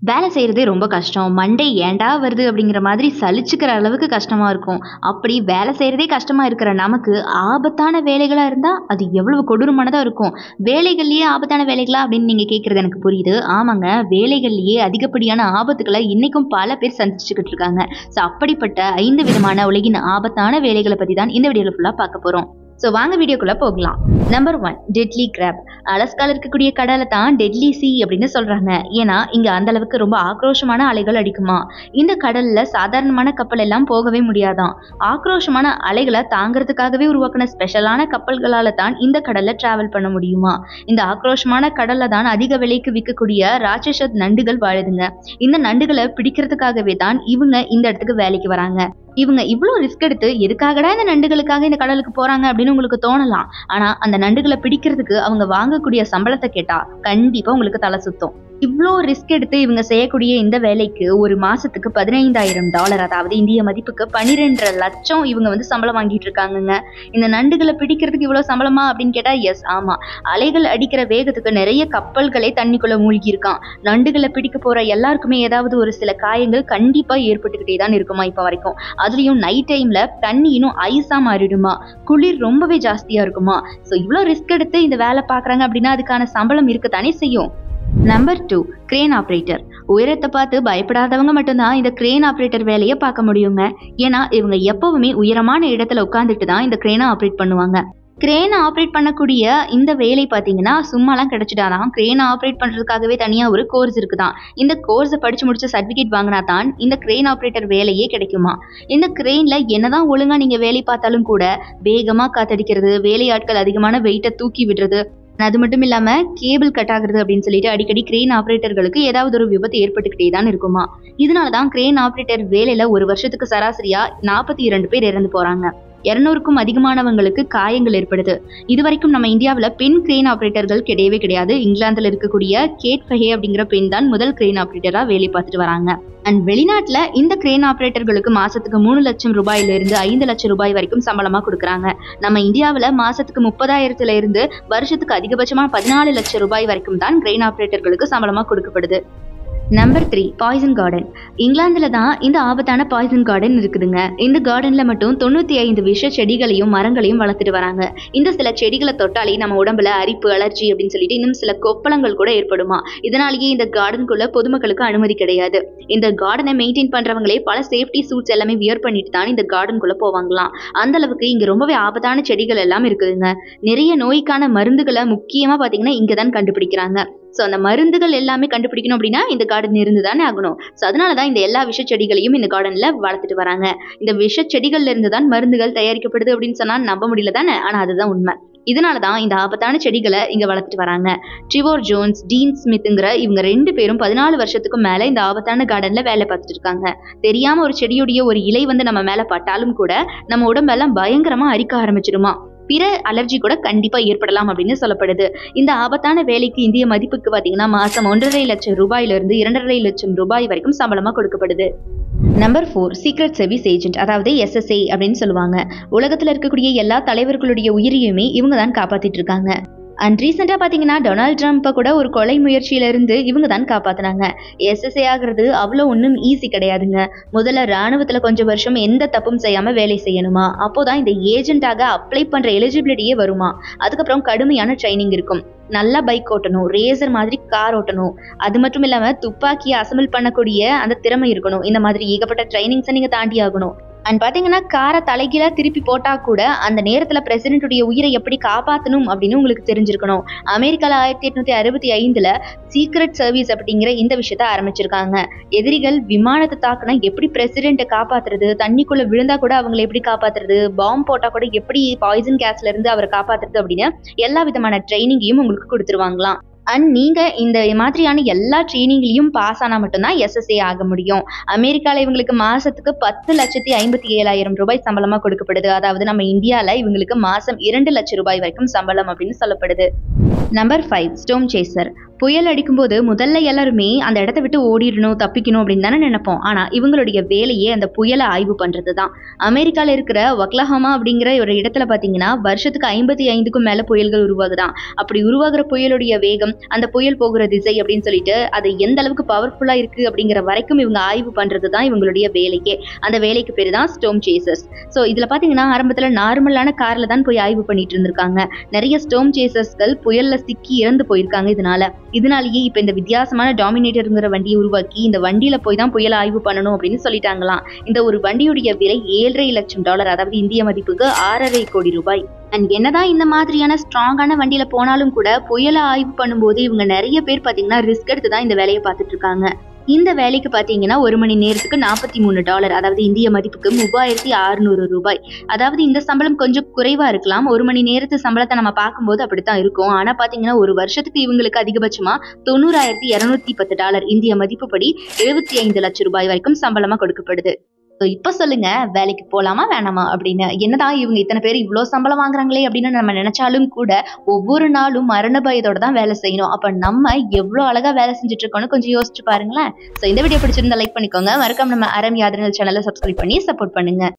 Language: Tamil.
வேலை செய்கிறதே ரொம்ப கஷ்டம். மண்டே ஏன்டா வருது அப்படிங்கிற மாதிரி சலிச்சுக்கிற அளவுக்கு கஷ்டமாக இருக்கும். அப்படி வேலை செய்கிறதே கஷ்டமாக இருக்கிற நமக்கு ஆபத்தான வேலைகளாக இருந்தால் அது எவ்வளவு கொடூரமானதாக இருக்கும். வேலைகள்லேயே ஆபத்தான வேலைகளா அப்படின்னு நீங்கள் கேட்குறது எனக்கு புரியுது. ஆமாங்க, வேலைகள்லேயே அதிகப்படியான ஆபத்துக்களை இன்றைக்கும் பல பேர் சந்திச்சுக்கிட்டு இருக்காங்க. ஸோ அப்படிப்பட்ட 5 விதமான உலகின் ஆபத்தான வேலைகளை பற்றி தான் இந்த வீடியோவில் ஃபுல்லாக பார்க்க போகிறோம். ஸோ வாங்க வீடியோக்குள்ளே போகலாம். Number 1, deadly graph. அலஸ்கால இருக்கக்கூடிய கடலை தான் டெட்லி சி அப்படின்னு சொல்கிறாங்க. ஏன்னா இங்கே அந்த அளவுக்கு ரொம்ப ஆக்ரோஷமான அலைகள் அடிக்குமா. இந்த கடலில் சாதாரணமான கப்பல் எல்லாம் போகவே முடியாதான். ஆக்ரோஷமான அலைகளை தாங்கிறதுக்காகவே உருவாக்கின ஸ்பெஷலான கப்பல்களால் தான் இந்த கடலில் டிராவல் பண்ண முடியுமா. இந்த ஆக்ரோஷமான கடலில் தான் அதிக விலைக்கு விற்கக்கூடிய ராட்சச நண்டுகள் வாழுதுங்க. இந்த நண்டுகளை பிடிக்கிறதுக்காகவே தான் இவங்க இந்த இடத்துக்கு வேலைக்கு வராங்க. இவங்க இவ்வளோ ரிஸ்க் எடுத்து எதுக்காகடா இந்த நண்டுகளுக்காக இந்த கடலுக்கு போறாங்க அப்படின்னு உங்களுக்கு தோணலாம். ஆனா அந்த நண்டுகளை பிடிக்கிறதுக்கு அவங்க வாங்கக்கூடிய சம்பளத்தை கேட்டா கண்டிப்பா உங்களுக்கு தலை சுத்தும். இவ்வளோ ரிஸ்க் எடுத்து இவங்க செய்யக்கூடிய இந்த வேலைக்கு ஒரு மாசத்துக்கு $15,000, அதாவது இந்திய மதிப்புக்கு 12 லட்சம் இவங்க சம்பளம் வாங்கிட்டு இருக்காங்கங்க. இந்த நண்டுகளை பிடிக்கிறதுக்கு இவ்வளோ சம்பளமா அப்படின்னு கேட்டா எஸ், ஆமா. அலைகள் அடிக்கிற வேகத்துக்கு நிறைய கப்பல்களே தண்ணிக்குள்ள மூழ்கி இருக்கான். நண்டுகளை பிடிக்க போற எல்லாருக்குமே ஏதாவது ஒரு சில காயங்கள் கண்டிப்பா ஏற்பட்டுக்கிட்டே தான் இருக்குமா இப்ப வரைக்கும். அதுலயும் நைட் டைம்ல தண்ணி இன்னும் ஐஸா மாறிடுமா, குளிர் ரொம்பவே ஜாஸ்தியா இருக்குமா. ஸோ இவ்வளோ ரிஸ்க் எடுத்து இந்த வேலை பார்க்குறாங்க அப்படின்னா அதுக்கான சம்பளம் இருக்கத்தானே செய்யும். Number 2, crane operator. உயரத்தை பார்த்து பயப்படாதவங்க மட்டும்தான் இந்த கிரேன் ஆப்ரேட்டர் வேலையை பார்க்க முடியுங்க. ஏன்னா இவங்க எப்பவுமே உயரமான இடத்துல உட்காந்துட்டு தான் இந்த கிரேனை ஆப்ரேட் பண்ணுவாங்க. கிரேனை ஆப்ரேட் பண்ணக்கூடிய இந்த வேலை பார்த்தீங்கன்னா சும்மாலாம் கிடைச்சிடாதான். கிரேனை ஆப்ரேட் பண்ணுறதுக்காகவே தனியாக ஒரு கோர்ஸ் இருக்குதான். இந்த கோர்ஸை படித்து முடிச்ச சர்டிஃபிகேட் வாங்கினா தான் இந்த கிரேன் ஆப்ரேட்டர் வேலையே கிடைக்குமா. இந்த கிரேனில் என்னதான் ஒழுங்காக நீங்கள் வேலை பார்த்தாலும் கூட வேகமாக காத்தடிக்கிறது, வேலையாட்கள் அதிகமான வெயிட்டை தூக்கி விடுறது, அது மட்டும் இல்லாமல் கேபிள் கட் ஆகுறது அப்படின்னு சொல்லிட்டு அடிக்கடி கிரேன் ஆப்ரேட்டர்களுக்கு ஏதாவது ஒரு விபத்து ஏற்பட்டுக்கிட்டே தான் இருக்குமா. இதனால தான் கிரேன் ஆப்ரேட்டர் வேலையில் ஒரு வருஷத்துக்கு சராசரியாக 42 பேர் இறந்து போகிறாங்க. 200க்கும் அதிகமானவங்களுக்கு காயங்கள் ஏற்படுது. இதுவரைக்கும் நம்ம இந்தியாவில் பெண் கிரேன் ஆப்ரேட்டர்கள் கிடையவே கிடையாது. இங்கிலாந்தில் இருக்கக்கூடிய கேட் ஃபஹே அப்படிங்கிற பெண் தான் முதல் கிரேன் ஆப்ரேட்டராக வேலை பார்த்துட்டு வராங்க. அண்ட் வெளிநாட்டில் இந்த கிரேன் ஆப்ரேட்டர்களுக்கு மாசத்துக்கு 3 லட்சம் ரூபாயிலிருந்து 5 லட்சம் ரூபாய் வரைக்கும் சம்பளமா கொடுக்குறாங்க. நம்ம இந்தியாவில் மாசத்துக்கு 30,000 இருந்து வருஷத்துக்கு அதிகபட்சமா 14 லட்சம் ரூபாய் வரைக்கும் தான் கிரேன் ஆப்ரேட்டர்களுக்கு சம்பளமா கொடுக்கப்படுது. Number 3, poison garden. இங்கிலாந்துல தான் இந்த ஆபத்தான பாய்சன் கார்டன் இருக்குதுங்க. இந்த கார்டன்ல மட்டும் 95 விஷ செடிகளையும் மரங்களையும் வளர்த்துட்டு வராங்க. இந்த சில செடிகளை தொட்டாலே நம்ம உடம்புல அரிப்பு, அலர்ஜி அப்படின்னு சொல்லிட்டு இன்னும் சில கொப்பளங்கள் கூட ஏற்படுமா. இதனாலேயே இந்த கார்டனுக்குள்ள பொதுமக்களுக்கு அனுமதி கிடையாது. இந்த கார்டனை மெயின்டைன் பண்றவங்களே பல சேஃப்டி சூட்ஸ் எல்லாமே வியர் பண்ணிட்டு தான் இந்த கார்டனுக்குள்ள போவாங்களாம். அந்த அளவுக்கு இங்க ரொம்பவே ஆபத்தான செடிகள் எல்லாம் இருக்குதுங்க. நிறைய நோய்க்கான மருந்துகளை முக்கியமா பாத்தீங்கன்னா இங்க தான் கண்டுபிடிக்கிறாங்க. ஸோ அந்த மருந்துகள் எல்லாமே கண்டுபிடிக்கணும் அப்படின்னா இந்த கார்டன் இருந்து தானே ஆகணும். ஸோ அதனால தான் இந்த எல்லா விஷ செடிகளையும் இந்த கார்டனில் வளர்த்துட்டு வராங்க. இந்த விஷ செடிகள்ல இருந்து தான் மருந்துகள் தயாரிக்கப்படுது அப்படின்னு சொன்னால் நம்ப முடியல தானே, ஆனால் அதுதான் உண்மை. இதனால தான் இந்த ஆபத்தான செடிகளை இங்கே வளர்த்துட்டு வராங்க. ட்ரிவோர் ஜோன்ஸ், டீன் ஸ்மித்ங்கிற இவங்க 2 பேரும் 14 வருஷத்துக்கும் மேலே இந்த ஆபத்தான கார்டனில் வேலை பார்த்துட்டு இருக்காங்க. தெரியாமல் ஒரு செடியுடைய ஒரு இலை நம்ம மேலே பட்டாலும் கூட நம்ம உடம்பெல்லாம் பயங்கரமாக அரிக்க ஆரம்பிச்சிடுமா. பிற அலர்ஜி கூட கண்டிப்பா ஏற்படலாம் அப்படின்னு சொல்லப்படுது. இந்த ஆபத்தான வேலைக்கு இந்திய மதிப்புக்கு பார்த்தீங்கன்னா மாசம் 1.5 லட்சம் ரூபாயிலிருந்து 2.5 லட்சம் ரூபாய் வரைக்கும் சம்பளமா கொடுக்கப்படுது. நம்பர் 4, சீக்ரெட் சர்வீஸ் ஏஜென்ட், அதாவது SSA அப்படின்னு சொல்லுவாங்க. உலகத்தில் இருக்கக்கூடிய எல்லா தலைவர்களுடைய உயிரையுமே இவங்க தான் காப்பாத்திட்டு இருக்காங்க. அண்ட் ரீசெண்டாக பார்த்தீங்கன்னா டொனால்ட் ட்ரம்ப்பை கூட ஒரு கொலை முயற்சியிலிருந்து இவங்க தான் காப்பாற்றினாங்க. SSA ஆகிறது அவ்வளோ ஒன்றும் ஈஸி கிடையாதுங்க. முதல்ல இராணுவத்தில் கொஞ்சம் வருஷம் எந்த தப்பும் செய்யாமல் வேலை செய்யணுமா. அப்போதான் இந்த ஏஜென்ட்டாக அப்ளை பண்ணுற எலிஜிபிலிட்டியே வருமா. அதுக்கப்புறம் கடுமையான ட்ரைனிங் இருக்கும். நல்லா பைக் ஓட்டணும், ரேசர் மாதிரி கார் ஓட்டணும், அது மட்டும் இல்லாமல் துப்பாக்கியை அசம்பிள் பண்ணக்கூடிய அந்த திறமை இருக்கணும். இந்த மாதிரி ஏகப்பட்ட ட்ரைனிங்ஸை நீங்கள் தாண்டி ஆகணும். அண்ட் பார்த்தீங்கன்னா காரை தலைகீழாக திருப்பி போட்டால் கூட அந்த நேரத்தில் பிரசிடென்ட்டுடைய உயிரை எப்படி காப்பாற்றணும் அப்படின்னு உங்களுக்கு தெரிஞ்சிருக்கணும். அமெரிக்காவில் 1865 சீக்ரெட் சர்வீஸ் அப்படிங்கிற இந்த விஷயத்த ஆரம்பிச்சிருக்காங்க. எதிரிகள் விமானத்தை தாக்குனா எப்படி பிரசிடென்ட்டை காப்பாற்றுறது, தண்ணிக்குள்ளே விழுந்தா கூட அவங்களை எப்படி காப்பாற்றுறது, பாம்பு போட்டால் கூட எப்படி பாய்சன் கேஸ்ல இருந்து அவரை காப்பாற்றுறது அப்படின்னு எல்லா விதமான ட்ரைனிங்கையும் உங்களுக்கு கொடுத்துருவாங்களாம். அண்ட் நீங்கள் இந்த மாதிரியான எல்லா ட்ரைனிங்லையும் பாஸ் ஆனால் மட்டும்தான் SSA ஆக முடியும். அமெரிக்காவில் இவங்களுக்கு மாதத்துக்கு 10,57,000 ரூபாய் சம்பளமாக கொடுக்கப்படுது. அதாவது நம்ம இந்தியாவில் இவங்களுக்கு மாதம் 2 லட்சம் ரூபாய் வரைக்கும் சம்பளம் அப்படின்னு சொல்லப்படுது. Number 5, storm chaser. புயல் அடிக்கும்போது முதல்ல எல்லாருமே அந்த இடத்த விட்டு ஓடிடணும், தப்பிக்கணும் அப்படின்னு தானே நினைப்போம். ஆனா இவங்களுடைய வேலையே அந்த புயலை ஆய்வு பண்றது தான். அமெரிக்கால இருக்கிற ஒக்லஹாமா அப்படிங்கிற ஒரு இடத்துல பாத்தீங்கன்னா வருஷத்துக்கு 55க்கும் மேல புயல்கள் உருவாகுதான். அப்படி உருவாகுற புயலுடைய வேகம், அந்த புயல் போகிற திசை அப்படின்னு சொல்லிட்டு அது எந்த அளவுக்கு பவர்ஃபுல்லா இருக்கு அப்படிங்கிற வரைக்கும் இவங்க ஆய்வு பண்றது தான் இவங்களுடைய வேலையே. அந்த வேலைக்கு பேரு தான் ஸ்டோம் சேசர்ஸ். ஸோ இதுல பாத்தீங்கன்னா ஆரம்பத்துல நார்மலான கார்ல தான் போய் ஆய்வு பண்ணிட்டு இருந்திருக்காங்க. நிறைய ஸ்டோம் சேசர்ஸ்கள் புயல்ல சிக்கி இறந்து போயிருக்காங்க. இதனாலேயே இப்ப இந்த வித்தியாசமான டாமினேட்டர்ங்கிற வண்டியை உருவாக்கி இந்த வண்டியில போய் தான் புயல் ஆய்வு பண்ணணும் அப்படின்னு சொல்லிட்டாங்களாம். இந்த ஒரு வண்டியுடைய விலை $7.5 லட்சம், அதாவது இந்திய மதிப்புக்கு 6.5 கோடி ரூபாய். அண்ட் என்னதான் இந்த மாதிரியான ஸ்ட்ராங்கான வண்டியில போனாலும் கூட புயலை ஆய்வு பண்ணும்போது இவங்க நிறைய பேர் பாத்தீங்கன்னா ரிஸ்க் எடுத்து தான் இந்த வேலையை பார்த்துட்டு இருக்காங்க. இந்த வேலைக்கு பாத்தீங்கன்னா 1 மணி நேரத்துக்கு $43, அதாவது இந்திய மதிப்புக்கு 3600 ரூபாய். அதாவது இந்த சம்பளம் கொஞ்சம் குறைவா இருக்கலாம். 1 மணி நேரத்து சம்பளத்தை நம்ம பார்க்கும்போது அப்படித்தான் இருக்கும். ஆனா பாத்தீங்கன்னா ஒரு வருஷத்துக்கு இவங்களுக்கு அதிகபட்சமா $90,210, இந்திய மதிப்புப்படி 75 லட்சம் ரூபாய் வரைக்கும் சம்பளமா கொடுக்கப்படுது. இப்ப சொல்லுங்க, வேலைக்கு போலாமா வேணாமா அப்படின்னு. என்னதான் இவங்க இத்தனை பேர் இவ்வளவு சம்பளம் வாங்குறாங்களே அப்படின்னு நம்ம நினைச்சாலும் கூட ஒவ்வொரு நாளும் மரண பயத்தோட தான் வேலை செய்யணும். அப்ப நம்ம எவ்வளவு அழகா வேலை செஞ்சுட்டு இருக்கோம்னு கொஞ்சம் யோசிச்சு பாருங்களேன். இந்த வீடியோ பிடிச்சிருந்தா லைக் பண்ணிக்கோங்க. மறக்காம நம்ம அறம் யாதனல் சேனலை சப்ஸ்கிரைப் பண்ணி சப்போர்ட் பண்ணுங்க.